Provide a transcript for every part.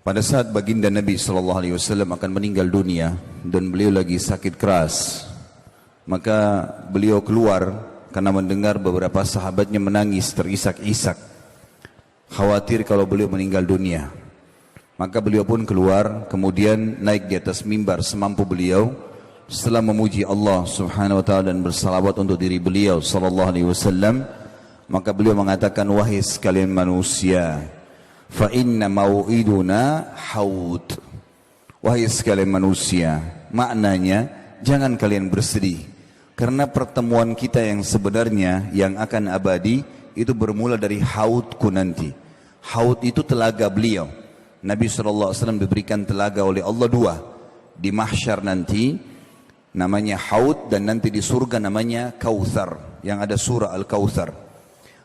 Pada saat baginda Nabi SAW akan meninggal dunia dan beliau lagi sakit keras, maka beliau keluar karena mendengar beberapa sahabatnya menangis terisak-isak, khawatir kalau beliau meninggal dunia. Maka beliau pun keluar, kemudian naik di atas mimbar semampu beliau. Setelah memuji Allah Subhanahu wa taala dan bersalawat untuk diri beliau sallallahu alaihi wasallam, maka beliau mengatakan, wahai sekalian manusia, fa inna mau'iduna haud. Wahai sekalian manusia, maknanya jangan kalian bersedih, karena pertemuan kita yang sebenarnya yang akan abadi itu bermula dari haudku nanti. Haud itu telaga beliau. Nabi SAW diberikan telaga oleh Allah dua, di mahsyar nanti namanya Haud, dan nanti di surga namanya Kautsar, yang ada surah Al-Kautsar.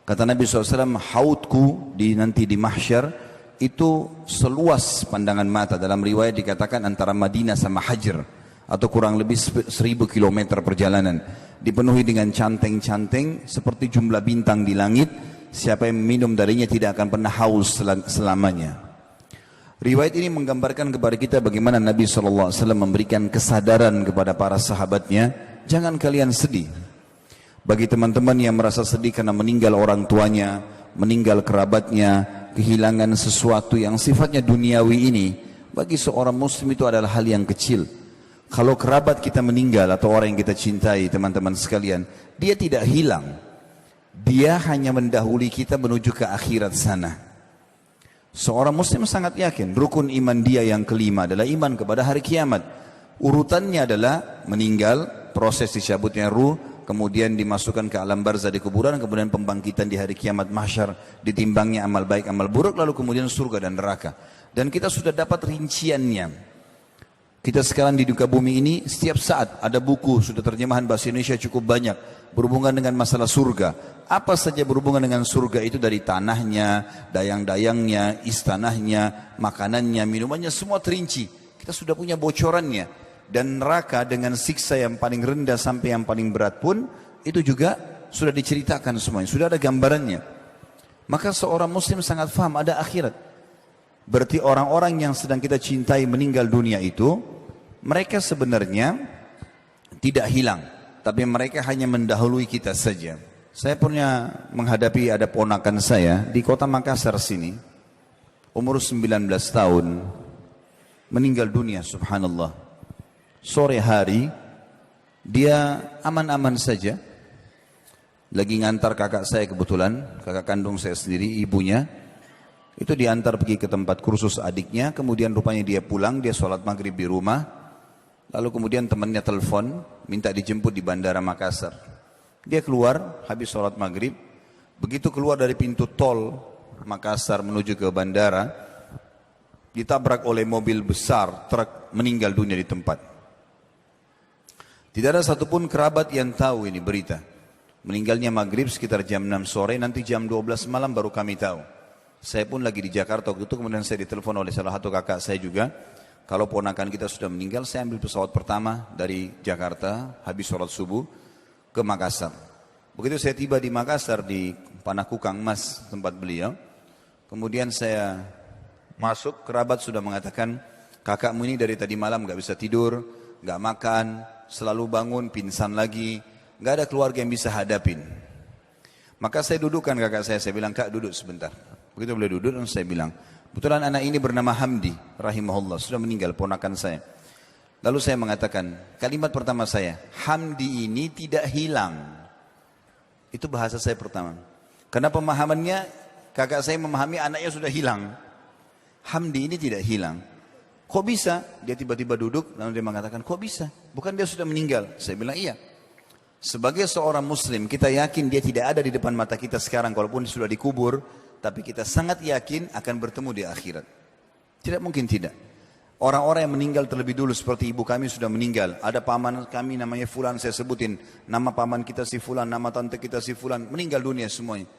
Kata Nabi SAW, haudku nanti di mahsyar itu seluas pandangan mata. Dalam riwayat dikatakan antara Madinah sama Hajar, atau kurang lebih 1000 km perjalanan, dipenuhi dengan canteng-canteng seperti jumlah bintang di langit. Siapa yang minum darinya tidak akan pernah haus selamanya. Riwayat ini menggambarkan kepada kita bagaimana Nabi SAW memberikan kesadaran kepada para sahabatnya, jangan kalian sedih. Bagi teman-teman yang merasa sedih karena meninggal orang tuanya, meninggal kerabatnya, kehilangan sesuatu yang sifatnya duniawi ini, bagi seorang muslim itu adalah hal yang kecil. Kalau kerabat kita meninggal atau orang yang kita cintai, teman-teman sekalian, dia tidak hilang. Dia hanya mendahului kita menuju ke akhirat sana. Seorang muslim sangat yakin rukun iman dia yang kelima adalah iman kepada hari kiamat. Urutannya adalah meninggal, proses dicabutnya ruh, kemudian dimasukkan ke alam barzah di kuburan, kemudian pembangkitan di hari kiamat mahsyar, ditimbangnya amal baik amal buruk, lalu kemudian surga dan neraka. Dan kita sudah dapat rinciannya. Kita sekarang di duka bumi ini setiap saat ada buku, sudah terjemahan bahasa Indonesia cukup banyak berhubungan dengan masalah surga. Apa saja berhubungan dengan surga itu, dari tanahnya, dayang-dayangnya, istanahnya, makanannya, minumannya, semua terinci. Kita sudah punya bocorannya. Dan neraka dengan siksa yang paling rendah sampai yang paling berat pun itu juga sudah diceritakan semuanya, sudah ada gambarannya. Maka seorang muslim sangat faham ada akhirat. Berarti orang-orang yang sedang kita cintai meninggal dunia itu, mereka sebenarnya tidak hilang, tapi mereka hanya mendahului kita saja. Saya punya menghadapi ada ponakan saya di kota Makassar sini, umur 19 tahun, meninggal dunia, subhanallah. Sore hari, dia aman-aman saja, lagi ngantar kakak saya kebetulan, kakak kandung saya sendiri, ibunya, itu diantar pergi ke tempat kursus adiknya, kemudian rupanya dia pulang, dia sholat maghrib di rumah, lalu kemudian temannya telepon, minta dijemput di bandara Makassar. Dia keluar, habis sholat maghrib, begitu keluar dari pintu tol Makassar menuju ke bandara, ditabrak oleh mobil besar, truk, meninggal dunia di tempat. Tidak ada satupun kerabat yang tahu ini berita. Meninggalnya maghrib sekitar jam 6 sore, nanti jam 12 malam baru kami tahu. Saya pun lagi di Jakarta waktu itu, kemudian saya ditelepon oleh salah satu kakak saya juga. Kalau ponakan kita sudah meninggal, saya ambil pesawat pertama dari Jakarta, habis sholat subuh, ke Makassar. Begitu saya tiba di Makassar, di Panakukang Mas, tempat beliau. Kemudian saya masuk, kerabat sudah mengatakan, kakakmu ini dari tadi malam gak bisa tidur, gak makan, selalu bangun, pingsan lagi, gak ada keluarga yang bisa hadapin. Maka saya dudukkan kakak saya bilang, kak duduk sebentar. Begitu beliau duduk, dan saya bilang, kebetulan anak ini bernama Hamdi, rahimahullah, sudah meninggal, ponakan saya. Lalu saya mengatakan, kalimat pertama saya, Hamdi ini tidak hilang. Itu bahasa saya pertama. Karena pemahamannya, kakak saya memahami anaknya sudah hilang. Hamdi ini tidak hilang. Kok bisa? Dia tiba-tiba duduk, lalu dia mengatakan, kok bisa? Bukan dia sudah meninggal? Saya bilang, iya. Sebagai seorang muslim, kita yakin dia tidak ada di depan mata kita sekarang, walaupun sudah dikubur, tapi kita sangat yakin akan bertemu di akhirat. Tidak mungkin tidak. Orang-orang yang meninggal terlebih dulu, seperti ibu kami sudah meninggal. Ada paman kami namanya Fulan, saya sebutin. Nama paman kita si Fulan, nama tante kita si Fulan. Meninggal dunia semuanya.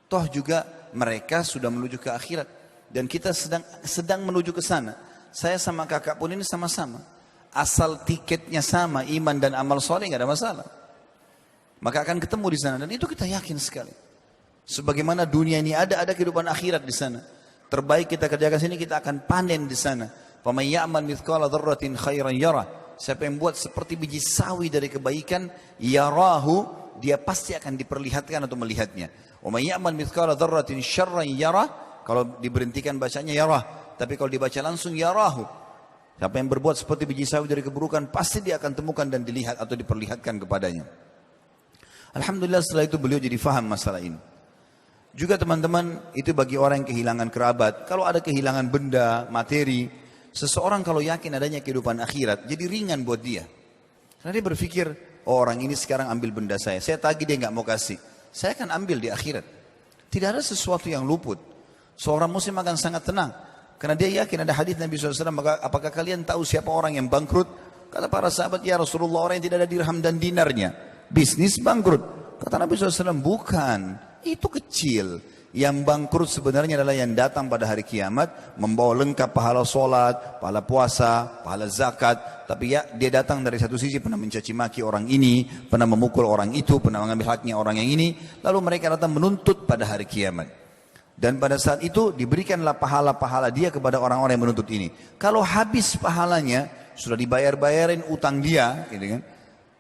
Toh juga mereka sudah menuju ke akhirat. Dan kita sedang menuju ke sana. Saya sama kakak pun ini sama-sama. Asal tiketnya sama, iman dan amal soleh nggak ada masalah. Maka akan ketemu di sana. Dan itu kita yakin sekali. Sebagaimana dunia ini ada kehidupan akhirat di sana. terbaik kita kerjakan sini, kita akan panen di sana. Faman ya'mal mithqala dzarratin khairan yara. Siapa yang buat seperti biji sawi dari kebaikan, yarahu, dia pasti akan diperlihatkan atau melihatnya. Wa may ya'mal mithqala dzarratin syarran yara. Kalau diberhentikan bacanya yarah, tapi kalau dibaca langsung yarahu. Siapa yang berbuat seperti biji sawi dari keburukan, pasti dia akan temukan dan dilihat atau diperlihatkan kepadanya. Alhamdulillah setelah itu beliau jadi faham masalah ini. Juga teman-teman, itu bagi orang yang kehilangan kerabat. Kalau ada kehilangan benda, materi, seseorang kalau yakin adanya kehidupan akhirat, jadi ringan buat dia. Karena dia berpikir, oh, orang ini sekarang ambil benda saya tagih dia nggak mau kasih. Saya akan ambil di akhirat. Tidak ada sesuatu yang luput. Seorang muslim akan sangat tenang. Karena dia yakin ada hadis Nabi SAW, maka apakah kalian tahu siapa orang yang bangkrut? Kata para sahabat, ya Rasulullah, orang yang tidak ada dirham dan dinarnya. Bisnis bangkrut. Kata Nabi SAW, bukan. Itu kecil. Yang bangkrut sebenarnya adalah yang datang pada hari kiamat, membawa lengkap pahala solat, pahala puasa, pahala zakat. Tapi ya, dia datang dari satu sisi pernah mencaci maki orang ini, pernah memukul orang itu, pernah mengambil haknya orang yang ini. Lalu mereka datang menuntut pada hari kiamat. Dan pada saat itu diberikanlah pahala-pahala dia kepada orang-orang yang menuntut ini. Kalau habis pahalanya, sudah dibayar-bayarin utang dia, gitu kan.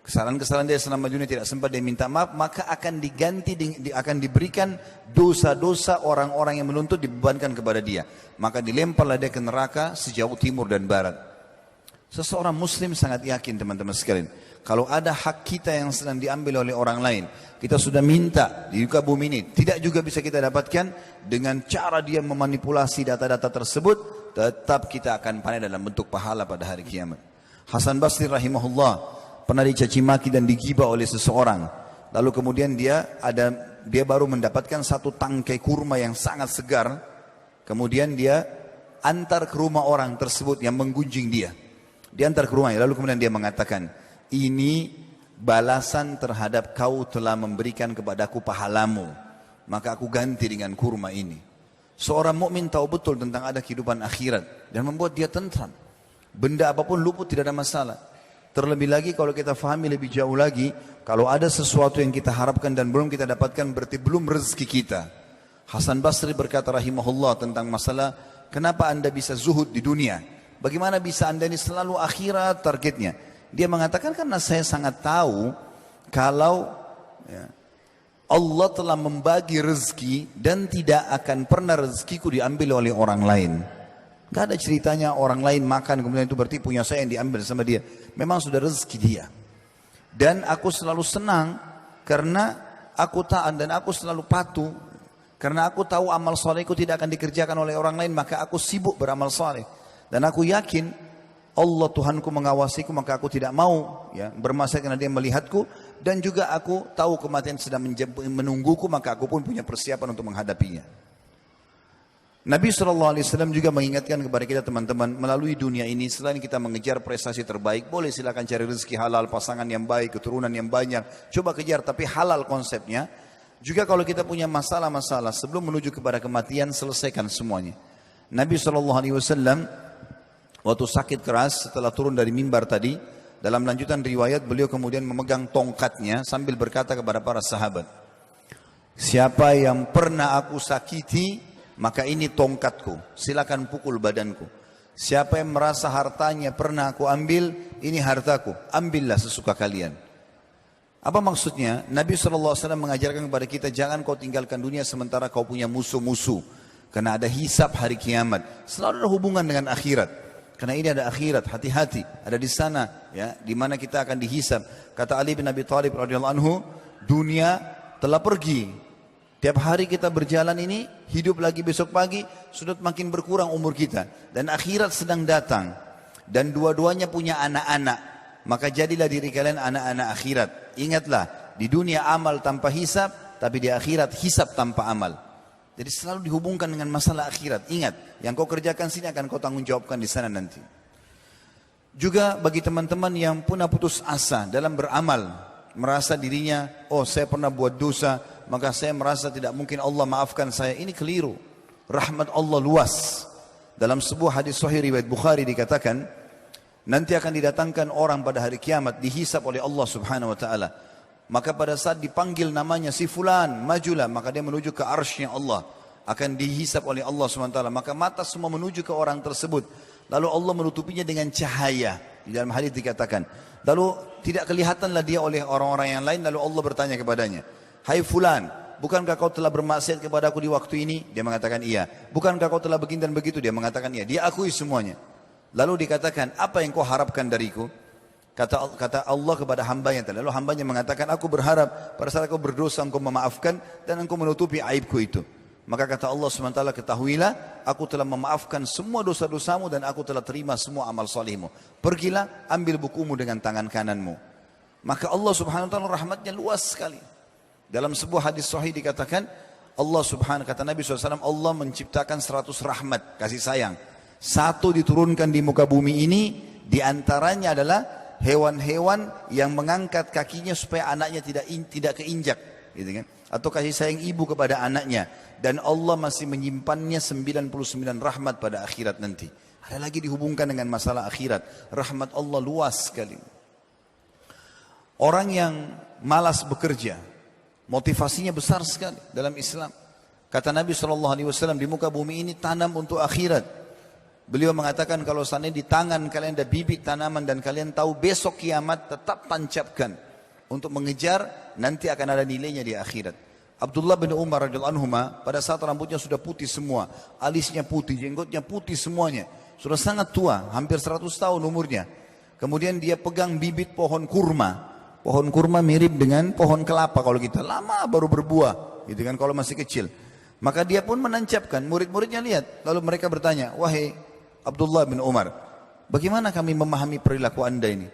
Kesalahan-kesalahan dia selama dunia tidak sempat dia minta maaf, maka akan diganti, akan diberikan dosa-dosa orang-orang yang menuntut dibebankan kepada dia. Maka dilemparlah dia ke neraka sejauh timur dan barat. Seseorang muslim sangat yakin teman-teman sekalian, kalau ada hak kita yang sedang diambil oleh orang lain, kita sudah minta di muka bumi ini, tidak juga bisa kita dapatkan, dengan cara dia memanipulasi data-data tersebut, tetap kita akan panen dalam bentuk pahala pada hari kiamat. Hasan Basri rahimahullah pernah dicaci maki dan digibah oleh seseorang. Lalu kemudian dia baru mendapatkan satu tangkai kurma yang sangat segar. Kemudian dia antar ke rumah orang tersebut yang menggunjing dia. Diantar ke rumahnya. Lalu kemudian dia mengatakan, ini balasan terhadap kau telah memberikan kepadaku pahalamu. Maka aku ganti dengan kurma ini. Seorang mukmin tahu betul tentang ada kehidupan akhirat dan membuat dia tentram. Benda apapun luput tidak ada masalah. Terlebih lagi kalau kita fahami lebih jauh lagi, kalau ada sesuatu yang kita harapkan dan belum kita dapatkan, berarti belum rezeki kita. Hasan Basri berkata rahimahullah tentang masalah, kenapa anda bisa zuhud di dunia? Bagaimana bisa anda ini selalu akhirat targetnya? Dia mengatakan, karena saya sangat tahu kalau Allah telah membagi rezeki dan tidak akan pernah rezekiku diambil oleh orang lain. Gak ada ceritanya orang lain makan kemudian itu berarti punya saya yang diambil sama dia. Memang sudah rezeki dia. Dan aku selalu senang karena aku taat dan aku selalu patuh. Karena aku tahu amal solehku tidak akan dikerjakan oleh orang lain, maka aku sibuk beramal soleh. Dan aku yakin Allah Tuhanku mengawasiku, maka aku tidak mau bermasalah karena dia melihatku. Dan juga aku tahu kematian sedang menungguku, maka aku pun punya persiapan untuk menghadapinya. Nabi SAW juga mengingatkan kepada kita teman-teman, melalui dunia ini selain kita mengejar prestasi terbaik, boleh silakan cari rezeki halal, pasangan yang baik, keturunan yang banyak, coba kejar, tapi halal konsepnya. Juga kalau kita punya masalah-masalah sebelum menuju kepada kematian, selesaikan semuanya. Nabi SAW waktu sakit keras setelah turun dari mimbar tadi, dalam lanjutan riwayat beliau kemudian memegang tongkatnya sambil berkata kepada para sahabat, siapa yang pernah aku sakiti, maka ini tongkatku, silakan pukul badanku. Siapa yang merasa hartanya pernah aku ambil, ini hartaku, ambillah sesuka kalian. Apa maksudnya? Nabi SAW mengajarkan kepada kita, jangan kau tinggalkan dunia sementara kau punya musuh-musuh. Karena ada hisab hari kiamat. Selalu ada hubungan dengan akhirat. Karena ini ada akhirat, hati-hati. Ada di sana, ya, di mana kita akan dihisab. Kata Ali bin Abi Thalib radhiyallahu anhu, dunia telah pergi. Tiap hari kita berjalan ini, hidup lagi besok pagi, sudah makin berkurang umur kita. Dan akhirat sedang datang. Dan dua-duanya punya anak-anak. Maka jadilah diri kalian anak-anak akhirat. Ingatlah, di dunia amal tanpa hisab, tapi di akhirat hisab tanpa amal. Jadi selalu dihubungkan dengan masalah akhirat. Ingat, yang kau kerjakan sini akan kau tanggung jawabkan di sana nanti. Juga bagi teman-teman yang pernah putus asa dalam beramal, merasa dirinya, oh saya pernah buat dosa, maka saya merasa tidak mungkin Allah maafkan saya. Ini keliru. Rahmat Allah luas. Dalam sebuah hadis sahih riwayat Bukhari dikatakan, nanti akan didatangkan orang pada hari kiamat, dihisab oleh Allah subhanahu wa ta'ala. Maka pada saat dipanggil namanya si fulan, majulah, maka dia menuju ke arsy Allah. akan dihisap oleh Allah SWT. Maka mata semua menuju ke orang tersebut. Lalu Allah menutupinya dengan cahaya. Di dalam hadis dikatakan. Lalu tidak kelihatanlah dia oleh orang-orang yang lain. Lalu Allah bertanya kepadanya, hai fulan, bukankah kau telah bermaksiat kepada aku di waktu ini? Dia mengatakan iya. Bukankah kau telah begini dan begitu? Dia mengatakan iya. Dia akui semuanya. Lalu dikatakan, apa yang kau harapkan dariku? Kata Allah kepada hambanya. Lalu hambanya mengatakan, aku berharap pada saat kau berdosa engkau memaafkan dan engkau menutupi aibku itu. Maka kata Allah SWT, ketahuilah aku telah memaafkan semua dosa-dosamu dan aku telah terima semua amal salihmu. Pergilah, ambil bukumu dengan tangan kananmu. Maka Allah Subhanahu wa taala rahmatnya luas sekali. Dalam sebuah hadis sahih dikatakan, Allah Subhanahu, kata Nabi SAW, Allah menciptakan 100 rahmat, kasih sayang. Satu diturunkan di muka bumi ini, diantaranya adalah hewan-hewan yang mengangkat kakinya supaya anaknya tidak keinjak, gitu kan? Atau kasih sayang ibu kepada anaknya. Dan Allah masih menyimpannya 99 rahmat pada akhirat nanti. Ada lagi dihubungkan dengan masalah akhirat. Rahmat Allah luas sekali. Orang yang malas bekerja, motivasinya besar sekali dalam Islam. Kata Nabi SAW, di muka bumi ini tanam untuk akhirat. Beliau mengatakan, kalau seandainya di tangan kalian ada bibit tanaman dan kalian tahu besok kiamat, tetap tancapkan untuk mengejar, nanti akan ada nilainya di akhirat. Abdullah bin Umar radhiyallahu anhu pada saat rambutnya sudah putih semua, alisnya putih, jenggotnya putih semuanya, sudah sangat tua, hampir 100 tahun umurnya. Kemudian dia pegang bibit pohon kurma. Pohon kurma mirip dengan pohon kelapa kalau kita, lama baru berbuah, gitu kan, kalau masih kecil. Maka dia pun menancapkan, murid-muridnya lihat, lalu mereka bertanya, wahai Abdullah bin Umar, bagaimana kami memahami perilaku anda ini?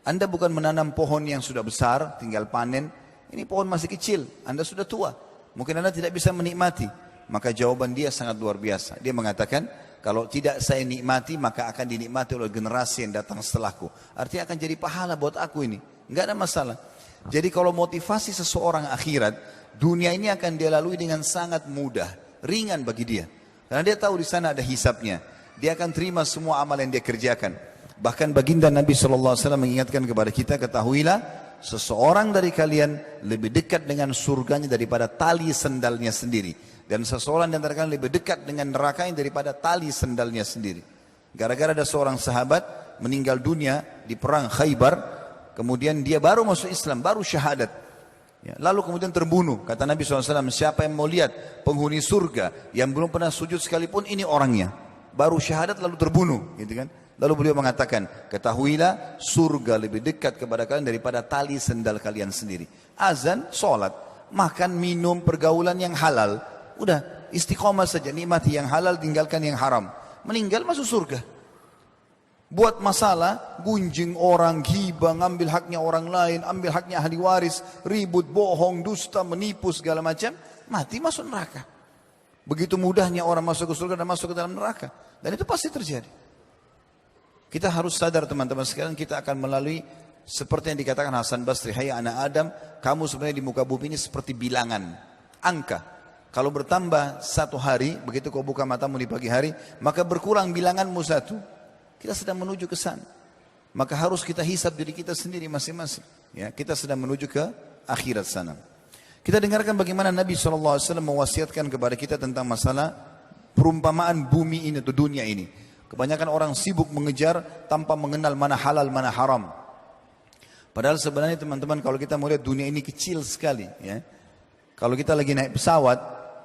Anda bukan menanam pohon yang sudah besar, tinggal panen. Ini pohon masih kecil, anda sudah tua. Mungkin anda tidak bisa menikmati. Maka jawaban dia sangat luar biasa. Dia mengatakan, kalau tidak saya nikmati, maka akan dinikmati oleh generasi yang datang setelahku. Artinya akan jadi pahala buat aku ini. Enggak ada masalah. Jadi kalau motivasi seseorang akhirat, dunia ini akan dia lalui dengan sangat mudah, ringan bagi dia. Karena dia tahu di sana ada hisabnya. Dia akan terima semua amal yang dia kerjakan. Bahkan baginda Nabi SAW mengingatkan kepada kita, ketahuilah, seseorang dari kalian lebih dekat dengan surganya daripada tali sendalnya sendiri. Dan seseorang di antara kalian lebih dekat dengan nerakanya daripada tali sendalnya sendiri. Gara-gara ada seorang sahabat meninggal dunia di perang Khaybar, kemudian dia baru masuk Islam, baru syahadat. Ya, lalu kemudian terbunuh. Kata Nabi SAW, siapa yang mau lihat penghuni surga yang belum pernah sujud sekalipun, ini orangnya. Baru syahadat lalu terbunuh, gitu kan? Lalu beliau mengatakan, ketahuilah surga lebih dekat kepada kalian daripada tali sendal kalian sendiri. Azan, sholat, makan, minum, pergaulan yang halal. Udah, istiqomah saja, nikmati yang halal, tinggalkan yang haram. Meninggal masuk surga. Buat masalah, gunjing orang, ghibah, ngambil haknya orang lain, ambil haknya ahli waris, ribut, bohong, dusta, menipu, segala macam, mati masuk neraka. Begitu mudahnya orang masuk ke surga dan masuk ke dalam neraka. Dan itu pasti terjadi. Kita harus sadar teman-teman sekalian, kita akan melalui seperti yang dikatakan Hasan Basri, hai anak Adam, kamu sebenarnya di muka bumi ini seperti bilangan, angka. Kalau bertambah satu hari, begitu kau buka matamu di pagi hari, maka berkurang bilanganmu satu. Kita sedang menuju ke sana. Maka harus kita hisab diri kita sendiri masing-masing. Ya, kita sedang menuju ke akhirat sana. Kita dengarkan bagaimana Nabi SAW mewasiatkan kepada kita tentang masalah perumpamaan bumi ini atau dunia ini. Kebanyakan orang sibuk mengejar tanpa mengenal mana halal, mana haram. Padahal sebenarnya teman-teman, kalau kita melihat dunia ini kecil sekali. Ya. Kalau kita lagi naik pesawat,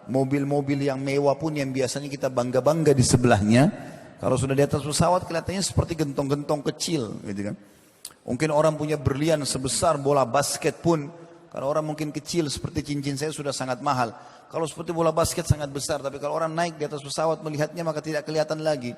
mobil-mobil yang mewah pun yang biasanya kita bangga-bangga di sebelahnya, kalau sudah di atas pesawat kelihatannya seperti gentong-gentong kecil. Gitu kan. Mungkin orang punya berlian sebesar bola basket pun, kalau orang mungkin kecil seperti cincin saya sudah sangat mahal. Kalau seperti bola basket sangat besar, tapi kalau orang naik di atas pesawat melihatnya maka tidak kelihatan lagi.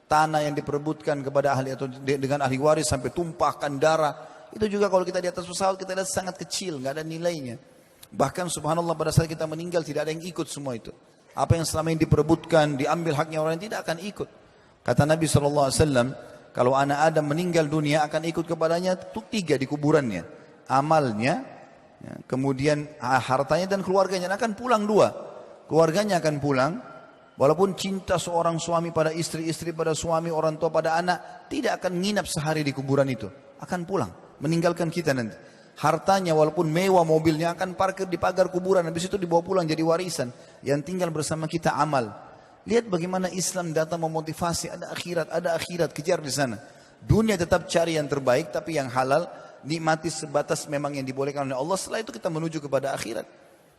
Tanah yang diperebutkan kepada ahli atau dengan ahli waris sampai tumpahkan darah, itu juga kalau kita di atas pesawat kita lihat sangat kecil, nggak ada nilainya. Bahkan subhanallah pada saat kita meninggal tidak ada yang ikut semua itu. Apa yang selama ini diperebutkan, diambil haknya orang lain tidak akan ikut. Kata Nabi SAW, kalau anak Adam meninggal dunia akan ikut kepadanya tiga di kuburannya. Amalnya, ya, kemudian hartanya dan keluarganya akan pulang dua. Keluarganya akan pulang. Walaupun cinta seorang suami pada istri, istri pada suami, orang tua pada anak, tidak akan nginap sehari di kuburan itu. Akan pulang, meninggalkan kita nanti. hartanya walaupun mewah mobilnya akan parkir di pagar kuburan, habis itu dibawa pulang jadi warisan. Yang tinggal bersama kita amal. Lihat bagaimana Islam datang memotivasi, ada akhirat, kejar di sana. Dunia tetap cari yang terbaik, tapi yang halal, nikmati sebatas memang yang dibolehkan oleh Allah. Setelah itu kita menuju kepada akhirat.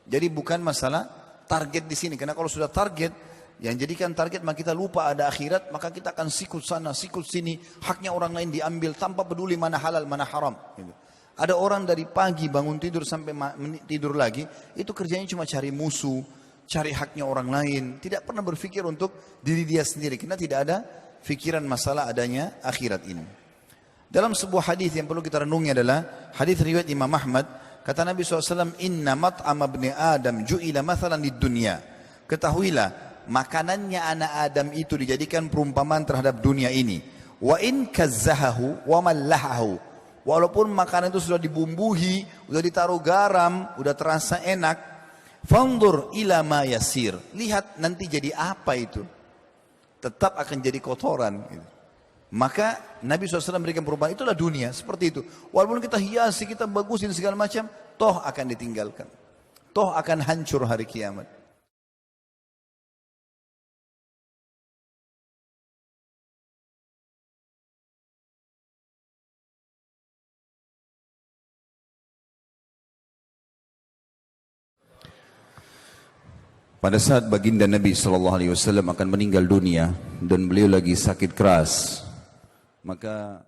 Jadi bukan masalah target di sini, karena kalau sudah target, yang jadikan target maka kita lupa ada akhirat, maka kita akan sikut sana, sikut sini, haknya orang lain diambil tanpa peduli mana halal, mana haram. Gitu. Ada orang dari pagi bangun tidur sampai tidur lagi, itu kerjanya cuma cari musuh, cari haknya orang lain, tidak pernah berpikir untuk diri dia sendiri, karena tidak ada fikiran masalah adanya akhirat ini. Dalam sebuah hadis yang perlu kita renungi adalah hadis riwayat Imam Ahmad, kata Nabi SAW, Inna mat'ama ibni Adam ju'ila mathalan di dunia. Ketahuilah, makanannya anak Adam itu dijadikan perumpamaan terhadap dunia ini. Wa in kazzahahu wa mallahahu. Walaupun makanan itu sudah dibumbuhi, sudah ditaruh garam, sudah terasa enak, fanzur ila ma yasir. Lihat nanti jadi apa itu. Tetap akan jadi kotoran. Maka Nabi SAW memberikan perubahan, itulah dunia, seperti itu. Walaupun kita hiasi, kita bagusin segala macam, toh akan ditinggalkan. Toh akan hancur hari kiamat. Pada saat baginda Nabi SAW akan meninggal dunia dan beliau lagi sakit keras, maka